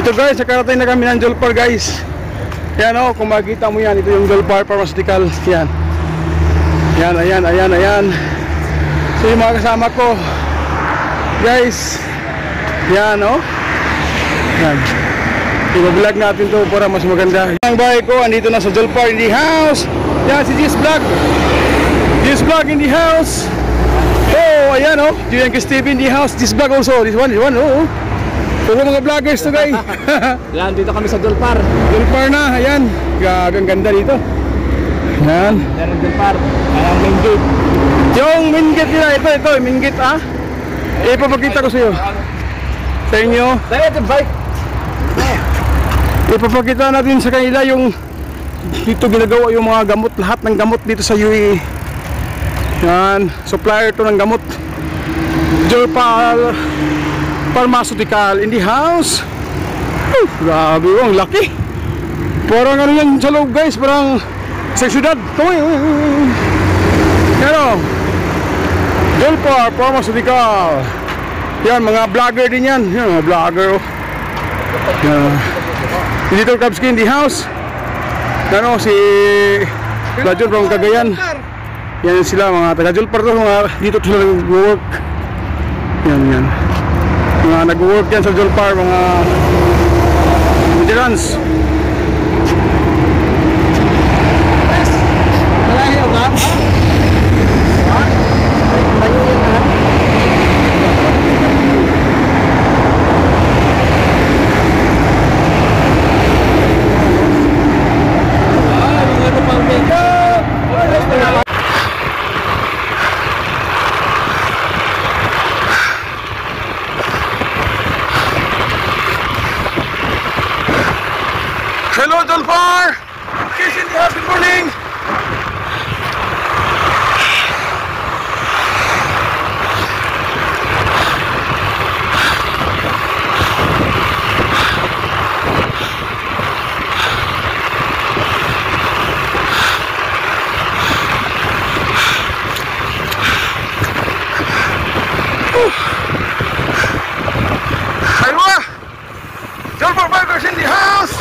Ito guys, nakarating na kami ng Julpar guys. Yan o, kung makikita mo yan, ito yung Julpar Pharmaceutical. Yan. Yan, ayan. So yung mga kasama ko guys, yan o. Yan. I-vlog natin to para mas maganda. Ang bahay ko, andito na sa Julpar in the house. Yan, si G's Vlog. G's Vlog in the house. Oh, ayan o. Julian Steve in the house. G's Vlog also. This one oh. Puro mga vloggers to guys. Yan, dito kami sa Julpar. Julpar na, ayan. Gagang ganda dito. Ayan. Yan ang Julpar. Ayan ang main gate. Yung main gate nila, ito, main gate ah. Ipapakita ko sa iyo. Sa inyo. Dahil ito bike. Ipapakita natin sa kanila yung dito ginagawa yung mga gamot, lahat ng gamot dito sa UAE. Yan, supplier to ng gamot. Julpar Pharmaceutical in the house. Grabe, ang laki. Parang ano yan sa loob guys, parang sa syudad. Pero Julpar Pharmaceutical. Yan, mga vlogger din yan. Yan, mga vlogger. Editor Kabski in the house. Ano, si Lajon from Cagayan. Yan sila, mga taga Julpar to, mga dito sila nag-work. Yan. Mga nag-work yan sa Julpar, mga veterans. Hello Julpar! Kiss in the house, good morning! Hello! Julpar Bikers in the house!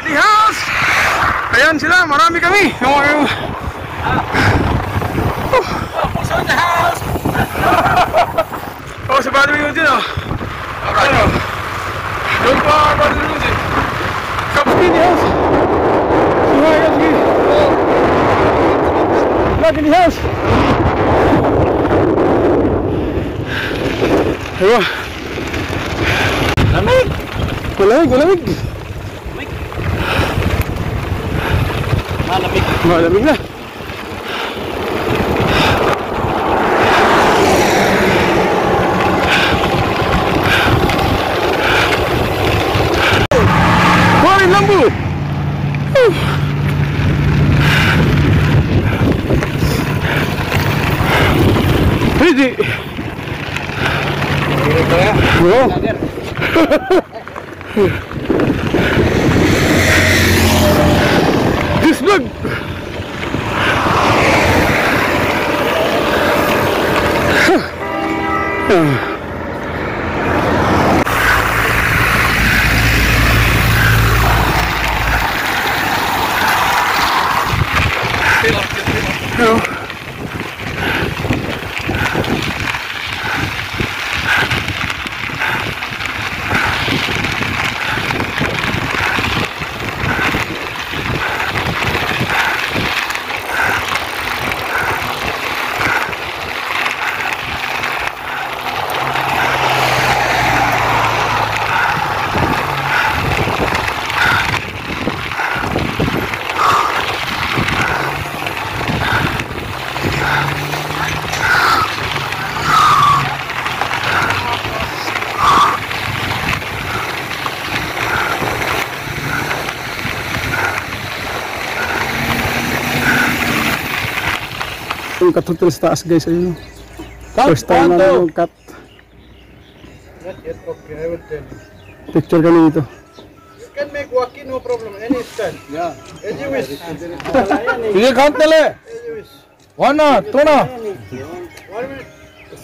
The house! Ayan sila, marami kami. Also in the house! Oh, si Padre Eugene oh. Ano? Julpar, Padre Eugene. Kapski in the house. Hi, Kapski. Back in the house. Ayo. Lamig! Malamig. Malamig na. Hoy, lambu! Hindi. Oh. This vlog. Hello. Yung cut hotel sa taas guys, ayun. First time na yung cut. Okay, I will tell you. Picture kami dito. You can make walking, no problem, any style. Yeah. As you wish. Sige, count nila! As you wish. 1 na, 2 na! 1 minute.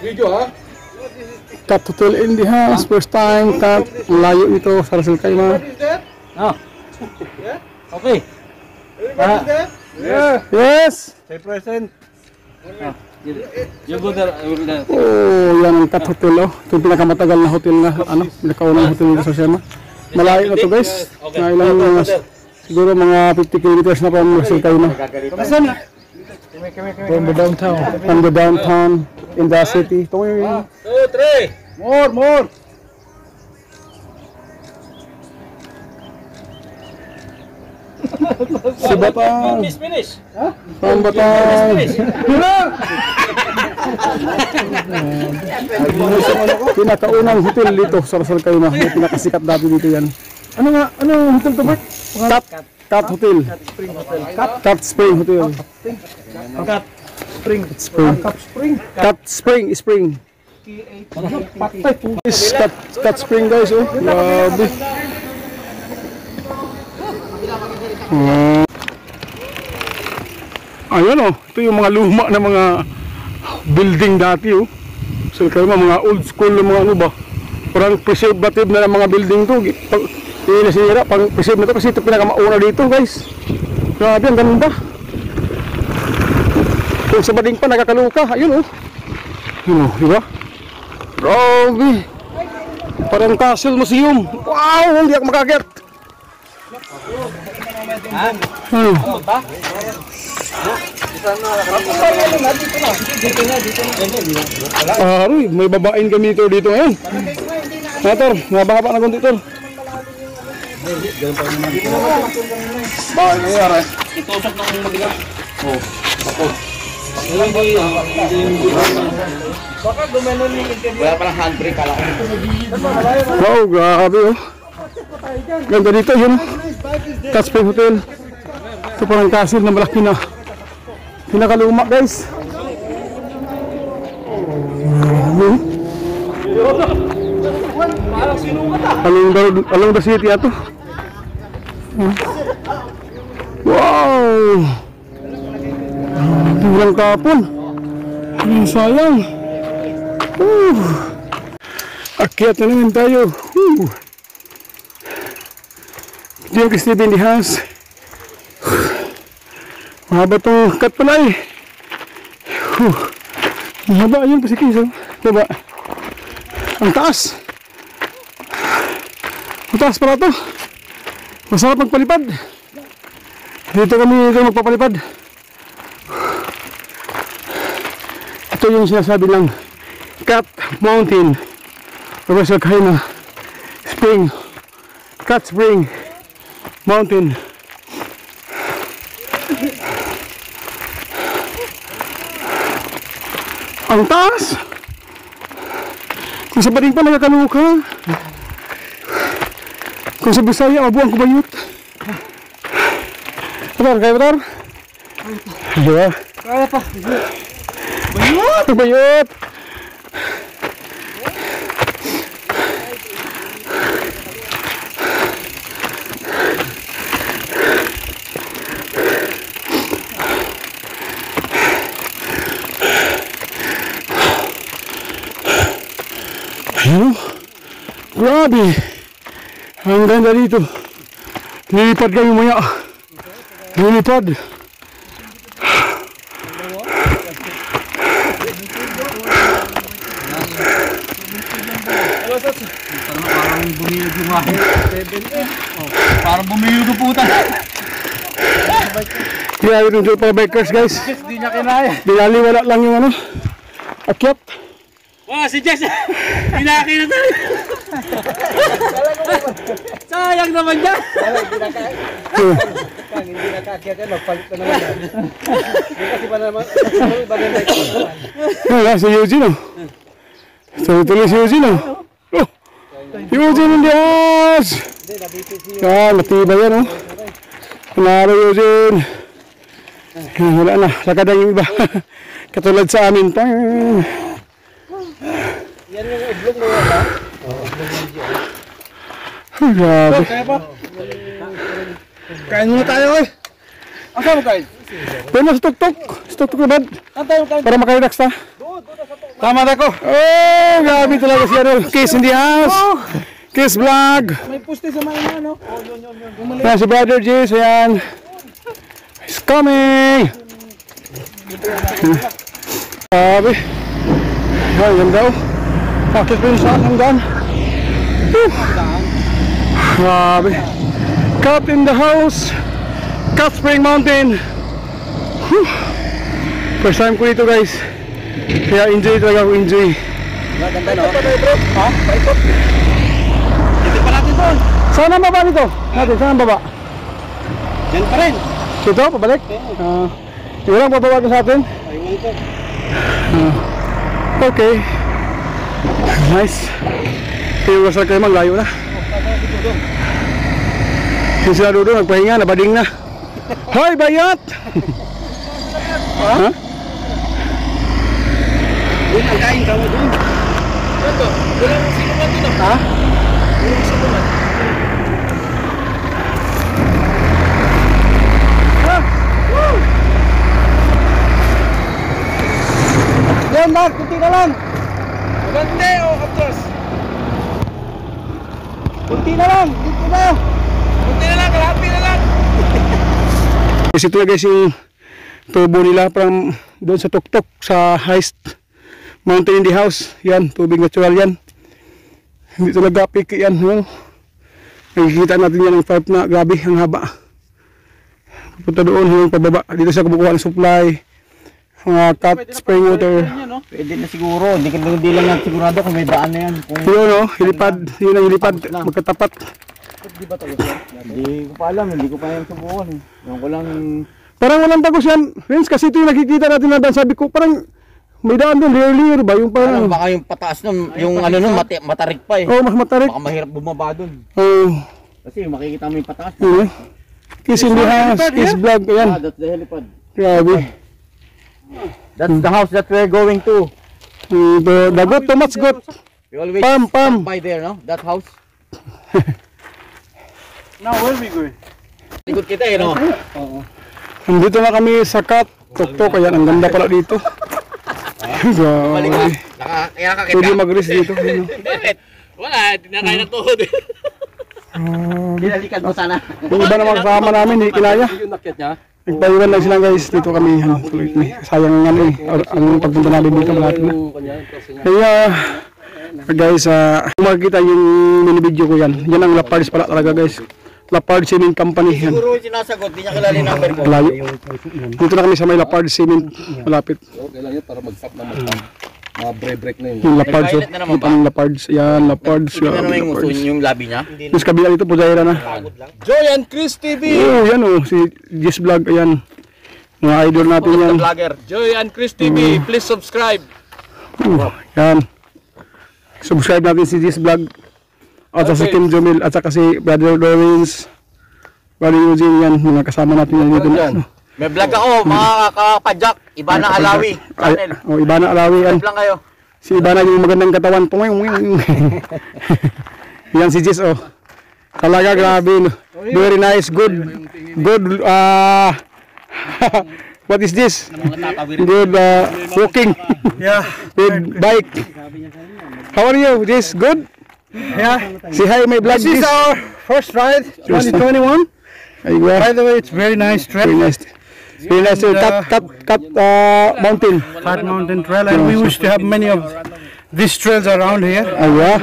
Video ha? No, this is picture. Cat Hotel in the house. First time cat. Layo nito sa Ras Al Khaimah. What is that? Ah. Yeah? Okay. Everybody is that? Yeah. Yes! Say present. You go there. I will there. Oh, yan ang Cat Hotel oh. Ito yung pinakamatagal na hotel na, ano, pinakaunang hotel dito sa Sema. Malayo na to guys. Na ilang siguro mga 50 kilometers na from Ras Al Khaimah. From the downtown. From the downtown in the city. Ito yung 2, 3. More. si Batang. Finish. From Batang. Pinakaunang hotel dito sa Ras Al Khaimah. May pinakasikat dati dito yan. Ano nga? Ano hotel to, Bert? Cat Hotel. Cat Spring Hotel. Cat Spring. Cat Spring. Is Cat Spring guys oh. Grabe. Ayan oh, ito yung mga luma na mga building dati oh. So kayo mga old school na mga ano ba. Parang preservative na ng mga building to. Hindi na sinira, pang preserve na to kasi ito pinakamauna dito guys. Grabe, ang ganda. Kung sa bading pa nakakaluka, ayun oh. Yun oh, diba? Grabe. Parang Castle Museum. Wow, hindi ako makaget. Aroy, may babaeng kami dito ngayon. Nator, mababa na konti tol. Bakit nangyari? Itusok ng magiga. Oh. Baka gumanon yung interview. Wala parang handbrake kala ko. Wow, grabe oh. Ganda dito yun. Cat Spring Hotel. Ito parang castle na malaki na. Pinakaluma guys. Parang sinukat ah. Along the city ato. Wow. Bilang kapon. Sayang. Akyat na naman tayo. Ito yung Steve in the house. Mahaba itong cut pala eh. Mahaba yun kasi kiso. Diba? Ang taas. Ang taas pala ito. Masarap magpalipad. Dito magpapalipad. Ito yung sinasabi ng Cat Mountain. Ras Al Khaimah Spring. Cat Spring Mountain. Ang taas. Kung sa bading pa nagkakaluka. Kung sa Bisaya, mabuang kubayot. Betar, kaya betar? Diba? Kaya pa. Bayot! Bayot! Ayun, grabe. Ang ganda dito. Lilipad kayo maya. Lilipad. Parang bumiyog yung akin. Parang bumiyog yung puta. Kaya yun yung para bikers guys. Hindi niya kinaya. Dinaliwala lang yung ano. Akyat. Wow, si Jess! Pinaki na tayo! Sayang naman dyan! Hindi nakaakyat yan, magpalit na naman yan. Kasi ba naman, iba na like Wala, si Eugene oh. Tuloy si Eugene oh. Oh! Eugene in the house! Yan, matibay yan oh. Panalo Eugene. Wala na, lakad ang iba. Katulad sa amin pa. yan yung iblog mo yan ha? Grabe. Kain muna tayo eh! Ang saan mo kain? Pwede mo sa tuk-tuk. Sa tuk-tuk na bad. Saan tayo kain? Para makarelax ta. Doon na sa Tama na ko. Oh, grabe talaga si ano. Kiss in the house. Kiss vlog. May puste sa mga ano. Ayan si Brother Jace, ayan. He's coming. Grabe. Ayan, yan daw. Akit pa yung sa hanggan. Grabe. Cut in the house. Cut Spring Mountain. Whew. First time ko dito guys. Kaya enjoy talaga ako, enjoy. Ganda no? Ha? Paikot. Dito pa natin doon. Saan ang baba nito? Natin, saan ang baba? Yan pa rin. Dito, pabalik? Walang bababa sa atin? Ayun ko. Okay. Nice. Kaya wasal kayo mang layo na. Yung sila doon, nagpahinga, nabading na. Hoy, bayat! Ha? Doon ang kain ka mo doon. Ito, walang sinuman doon. Ha? Walang sinuman. Yan, Mark, kunti na lang. Maganda o kaptos? Kunti na lang, dito na. Kunti na lang, kalahati na lang. Kasi ito na guys yung tubo nila from doon sa tuktok sa highest mountain in the house. Yan, tubig natural yan. Hindi talaga piki yan. Well, nakikita natin yan ang pipe na grabe, ang haba. Punta doon yung pababa. Dito sa kumukuha ng supply. Mga cut spring water. Pwede na siguro, hindi lang natin sigurado kung may daan na yan. Yun o, hilipad. Yun ang hilipad. Magkatapat. Di ba talaga? Hindi ko pa alam, hindi ko pa yan subukan. Yung ko lang... Parang walang tagos yan. Vince, kasi ito yung nakikita natin na daan. Sabi ko, parang may daan doon. Rarely, ba? Yung parang... Baka yung pataas nun, yung ano nun, matarik pa eh. Oo, mas matarik. Baka mahirap bumaba dun. Oo. Kasi makikita mo yung pataas. Kiss in the house. Kiss vlog. Ayan. That's the helipad. Grabe. That's the house that we're going to. The goat, too much goat. We always Pam. stop by there, no? That house. Now, where we going? Ikot kita eh, no? Nandito na kami sa cut. Tuktok. Ayan, ang ganda pala dito. Balik ka. Grabe. Kaya ka Pwede kita. mag-rest dito. Wala, tinakay na tuhod. Dinalikan mo sana. Yung iba namang kasama namin, hindi kinaya. Yung nakyat niya? Nagpaiwan lang sila guys. Dito kami. Tuloy kami. Sayang nga ano eh. Ang pagpunta namin dito lahat na. Kaya guys, kung makikita yung mini video ko yan. Yan ang Lapards pala talaga guys. Lapards Cement Company yan. Siguro yung sinasagot, di niya kilala yung number ko. Malayo. Dito na kami sa may Lapards Cement. Malapit. Okay lang yun para mag-stop na mag-stop. Mga-break na yun. Yung Lapards. Nagkailat na naman Yung pang Lapards. Yan, Lapards. Hindi na naman yung uso yung labi niya. Yung kabila dito, Pujaira na. Joy and Chris TV! Oo, yan o. Si Jess Vlog. Ayan. Mga idol natin yan. Vlogger. Joy and Chris TV, please subscribe! Yan. Subscribe natin si Jess Vlog. At si Kim Jomil. At saka si Brother Lawrence. Brother Eugene. Yan. Mga kasama natin yan dito na. May vlog ako, mga kapadyak. Ibana Alawi. Channel. O, Ibana Alawi. Yan. Vlog lang kayo. Si Ibana yung magandang katawan. Pungay. Yan si Jess oh. Talaga grabe. No? Very nice. Good. What is this? Good walking. Yeah. Good bike. How are you? This good? Yeah. Say hi my vlog. This is our first ride, 2021. By the way, it's very nice trip. Very nice. Very nice to cut mountain. Flat Mountain Trail, and we wish to have many of these trails around here. Oh yeah.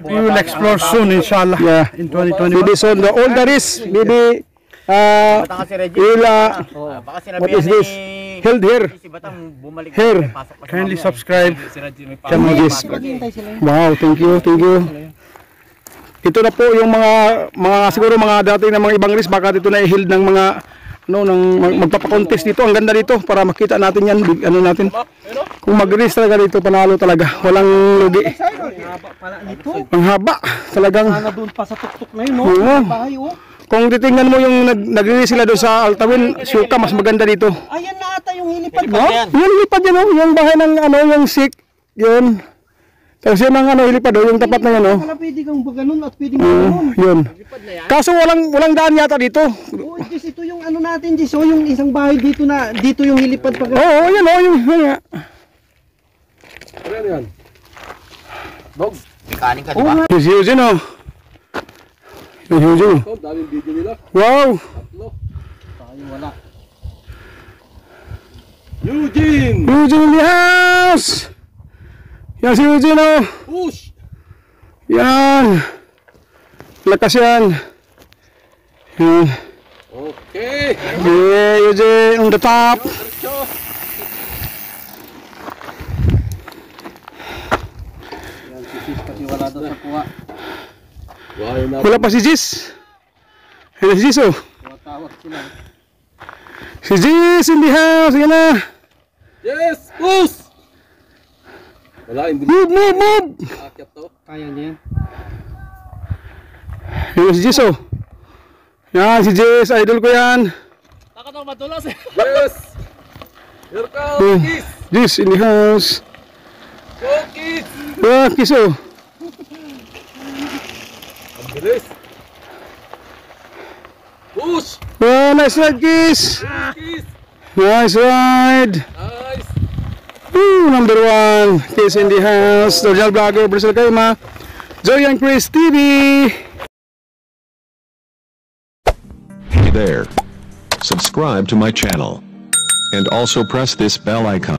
We will explore soon, inshallah. Yeah. In 2021. Maybe soon. The older is maybe Baka si Reggie. will Baka what is sinabihan this? ni... Held here. Si Batang bumalik. Here. Pasok pa sa Kindly mamaya. subscribe. Channel Jess. Wow, thank you. Ito na po yung mga siguro mga dati na mga ibang race baka dito na i-held ng mga magpapa-contest dito. Ang ganda dito para makita natin yan, ano natin. Kung mag-race talaga dito, panalo talaga. Walang lugi. Ang haba. Talagang Doon pa sa tuktok na yun, no? Oo. Bahay, oh. Kung titingnan mo yung nag-race sila doon sa Altawin, Suka, mas maganda dito. Ayan na ata yung hilipad, no? Yan. Yung lipad yan, yung bahay ng yung sick, yun. Tapos yun ang hilipad, yung tapat na yan, Wala pwede kang ganun at pwede ganun. yun. Kaso walang daan yata dito. Oh, Jess, ito yung ano natin, Jess. Oh, yung isang bahay dito yung hilipad pa. Oo, yan yung nga. Ano yan? Dog. Mekanika, di Oh, ba? si Eugene, oh. Yung Eugene. Ito, daming video nila. Wow! Tatlo. Tayo wala. Eugene! Eugene in the house! Yan si Eugene, oh. Push! Yan. Lakas yan. Yan. Okay! Yeah, Eugene on the top. Diretso! Yan, si Sis pati wala daw sa kuha. Wala na. Wala pa si Jis. Yan si Jis, oh. Tawag sila. Si Jis in the house. Yan na. Yes! Push! Wala, hindi Move, move, move. akyat to. Kaya niya yan. Yan si Jis, oh. Yan si Jis. Idol ko yan. Takot matulas eh. Yes! Here comes Oh. Kiss! Jis in the house. Go Kiss! Ah, Kiss, oh. Ang bilis! Push! Oh, nice ride, Kiss. Kiss! Nice ride. Nice! Woo, number 1. Kiss in the house. The original vlogger, Brazil Kaima. Joy and Chris TV. Hey there. Subscribe to my channel. And also press this bell icon.